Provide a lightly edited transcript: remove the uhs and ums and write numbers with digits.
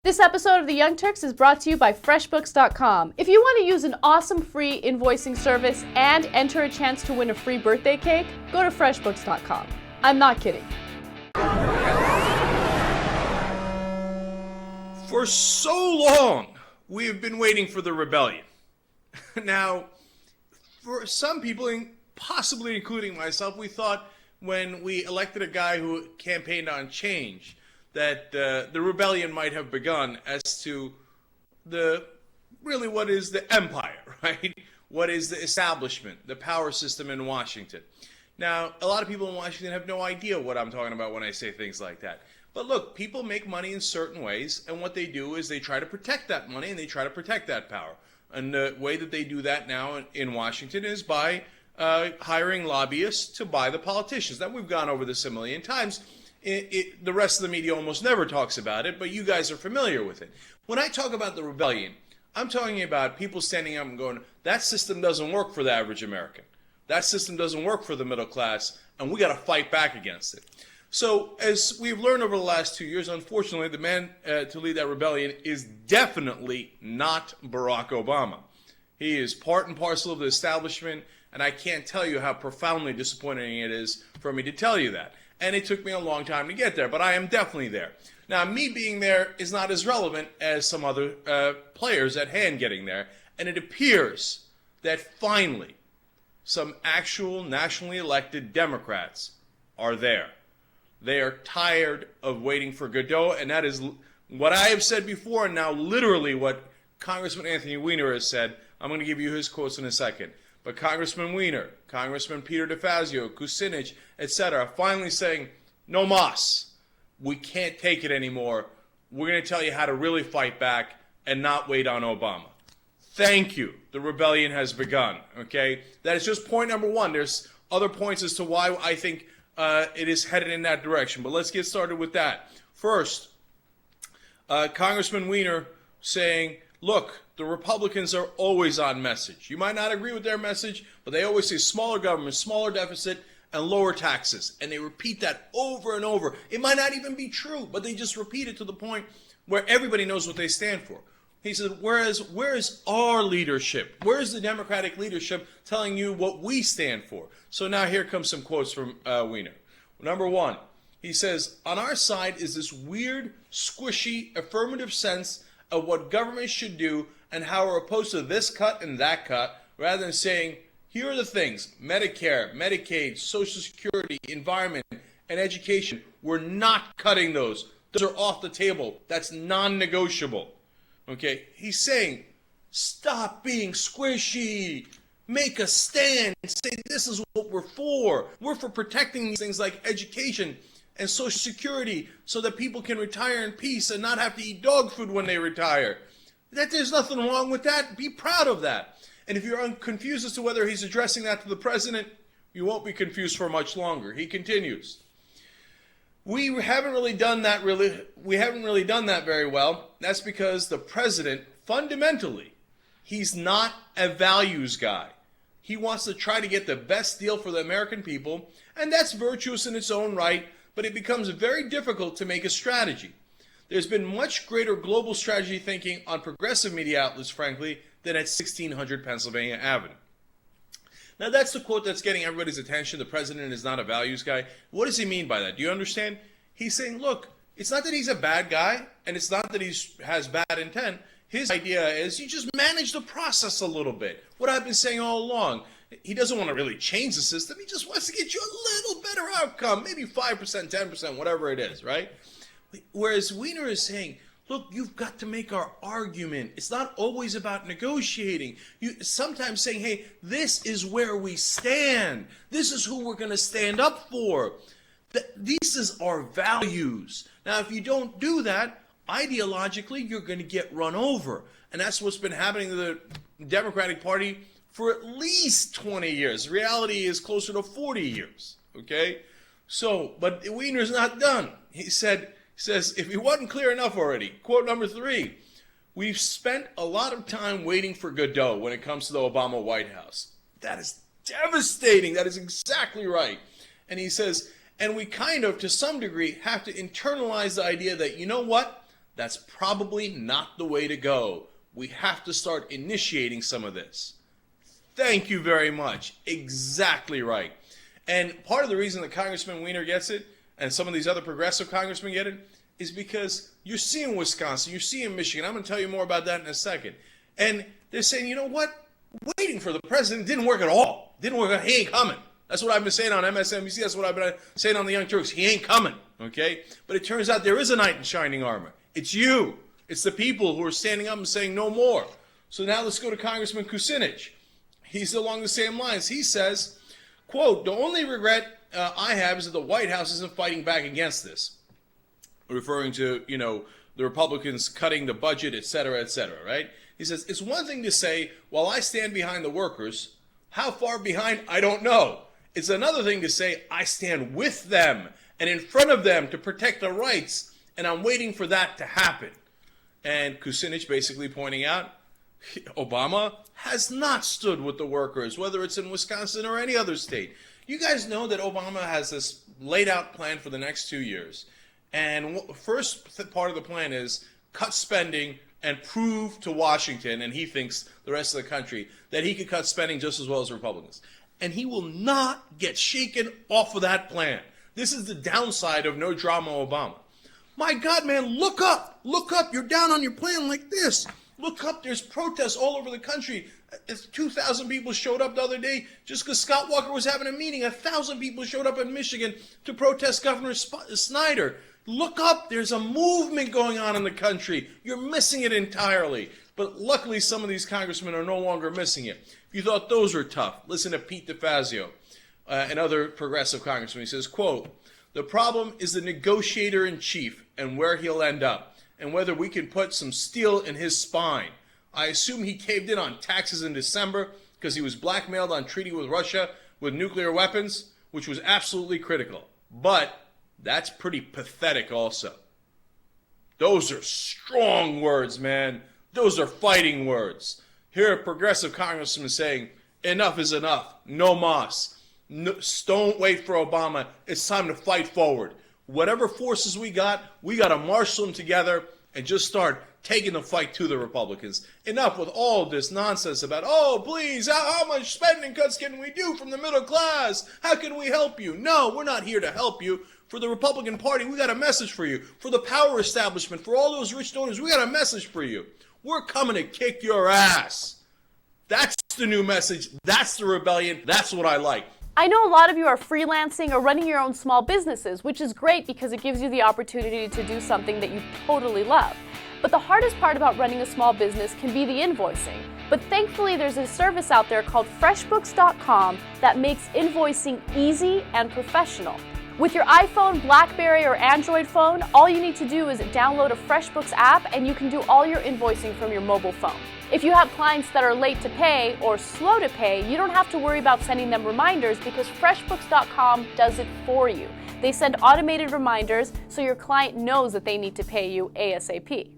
This episode of The Young Turks is brought to you by FreshBooks.com. If you want to use an awesome free invoicing service and enter a chance to win a free birthday cake, go to FreshBooks.com. I'm not kidding. For so long, we have been waiting for the rebellion. Now, for some people, possibly including myself, we thought when we elected a guy who campaigned on change, that the rebellion might have begun as to what is the empire, right? What is the establishment, the power system in Washington. Now, a lot of people in Washington have no idea what I'm talking about when I say things like that. But look, people make money in certain ways, and what they do is they try to protect that money and they try to protect that power. And the way that they do that now in Washington is by hiring lobbyists to buy the politicians. Now, we've gone over this a million times. The rest of the media almost never talks about it, but you guys are familiar with it. When I talk about the rebellion, I'm talking about people standing up and going, that system doesn't work for the average American. That system doesn't work for the middle class, and we got to fight back against it. So as we've learned over the last 2 years, unfortunately, the man to lead that rebellion is definitely not Barack Obama. He is part and parcel of the establishment, and I can't tell you how profoundly disappointing it is for me to tell you that. And it took me a long time to get there, but I am definitely there. Now, me being there is not as relevant as some other players at hand getting there. And it appears that finally some actual nationally elected Democrats are there. They are tired of waiting for Godot, and that is what I have said before, and now literally what Congressman Anthony Weiner has said. I'm going to give you his quotes in a second. But Congressman Weiner, Congressman Peter DeFazio, Kucinich, etc., finally saying, no mas, we can't take it anymore. We're going to tell you how to really fight back and not wait on Obama. Thank you. The rebellion has begun, okay? That is just point number one. There's other points as to why I think it is headed in that direction, but let's get started with that. First, Congressman Weiner saying, look, the Republicans are always on message. You might not agree with their message, but they always say smaller government, smaller deficit, and lower taxes. And they repeat that over and over. It might not even be true, but they just repeat it to the point where everybody knows what they stand for. He said, where is our leadership? Where is the Democratic leadership telling you what we stand for? So now here comes some quotes from Weiner. Number one, he says, on our side is this weird, squishy, affirmative sense of what government should do and how we're opposed to this cut and that cut, rather than saying, here are the things, Medicare, Medicaid, Social Security, environment, and education. We're not cutting those. Those are off the table. That's non-negotiable. Okay? He's saying, stop being squishy. Make a stand. Say this is what we're for. We're for protecting these things like education and Social Security so that people can retire in peace and not have to eat dog food when they retire. There's nothing wrong with that. Be proud of that. And if you're confused as to whether he's addressing that to the president, you won't be confused for much longer. He continues. We haven't really done that very well. That's because the president, fundamentally, he's not a values guy. He wants to try to get the best deal for the American people, and that's virtuous in its own right, but it becomes very difficult to make a strategy. There's been much greater global strategy thinking on progressive media outlets, frankly, than at 1600 Pennsylvania Avenue. Now, that's the quote that's getting everybody's attention. The president is not a values guy. What does he mean by that? Do you understand? He's saying, look, it's not that he's a bad guy, and it's not that he has bad intent. His idea is you just manage the process a little bit. What I've been saying all along. He doesn't want to really change the system. He just wants to get you a little better outcome, maybe 5%, 10%, whatever it is, right? Whereas Weiner is saying, look, you've got to make our argument. It's not always about negotiating. You sometimes saying, hey, this is where we stand. This is who we're going to stand up for. This is our values. Now, if you don't do that, ideologically, you're going to get run over. And that's what's been happening to the Democratic Party for at least 20 years. The reality is closer to 40 years, okay? So, but Weiner's not done. He says, if he wasn't clear enough already, quote number 3, we've spent a lot of time waiting for Godot when it comes to the Obama White House. That is devastating. That is exactly right. And he says, and we kind of, to some degree, have to internalize the idea that, you know what? That's probably not the way to go. We have to start initiating some of this. Thank you very much. Exactly right. And part of the reason that Congressman Weiner gets it, and some of these other progressive congressmen get it, is because you're seeing Wisconsin, you're seeing Michigan. I'm going to tell you more about that in a second. And they're saying, you know what? Waiting for the president didn't work at all. Didn't work. He ain't coming. That's what I've been saying on MSNBC. That's what I've been saying on the Young Turks. He ain't coming. Okay? But it turns out there is a knight in shining armor. It's you. It's the people who are standing up and saying no more. So now let's go to Congressman Kucinich. He's along the same lines. He says, quote, the only regret I have is that the White House isn't fighting back against this. Referring to, the Republicans cutting the budget, et cetera, right? He says, it's one thing to say, well, I stand behind the workers. How far behind? I don't know. It's another thing to say, I stand with them and in front of them to protect their rights, and I'm waiting for that to happen. And Kucinich basically pointing out, Obama has not stood with the workers, whether it's in Wisconsin or any other state. You guys know that Obama has this laid out plan for the next 2 years. And first part of the plan is cut spending and prove to Washington, and he thinks the rest of the country, that he could cut spending just as well as the Republicans. And he will not get shaken off of that plan. This is the downside of no drama Obama. My God, man, look up. Look up. You're down on your plan like this. Look up. There's protests all over the country. 2,000 people showed up the other day just because Scott Walker was having a meeting. 1,000 people showed up in Michigan to protest Governor Snyder. Look up. There's a movement going on in the country. You're missing it entirely. But luckily, some of these congressmen are no longer missing it. If you thought those were tough, listen to Pete DeFazio and other progressive congressmen. He says, quote, the problem is the negotiator in chief and where he'll end up, and whether we can put some steel in his spine. I assume he caved in on taxes in December because he was blackmailed on treaty with Russia with nuclear weapons, which was absolutely critical. But that's pretty pathetic also. Those are strong words, man. Those are fighting words. Here are progressive congressmen saying, enough is enough. No mas. No, don't wait for Obama. It's time to fight forward. Whatever forces we got to marshal them together and just start taking the fight to the Republicans. Enough with all of this nonsense about, oh, please, how much spending cuts can we do from the middle class? How can we help you? No, we're not here to help you. For the Republican Party, we got a message for you. For the power establishment, for all those rich donors, we got a message for you. We're coming to kick your ass. That's the new message. That's the rebellion. That's what I like. I know a lot of you are freelancing or running your own small businesses, which is great because it gives you the opportunity to do something that you totally love. But the hardest part about running a small business can be the invoicing. But thankfully, there's a service out there called FreshBooks.com that makes invoicing easy and professional. With your iPhone, BlackBerry, or Android phone, all you need to do is download a FreshBooks app and you can do all your invoicing from your mobile phone. If you have clients that are late to pay or slow to pay, you don't have to worry about sending them reminders because FreshBooks.com does it for you. They send automated reminders so your client knows that they need to pay you ASAP.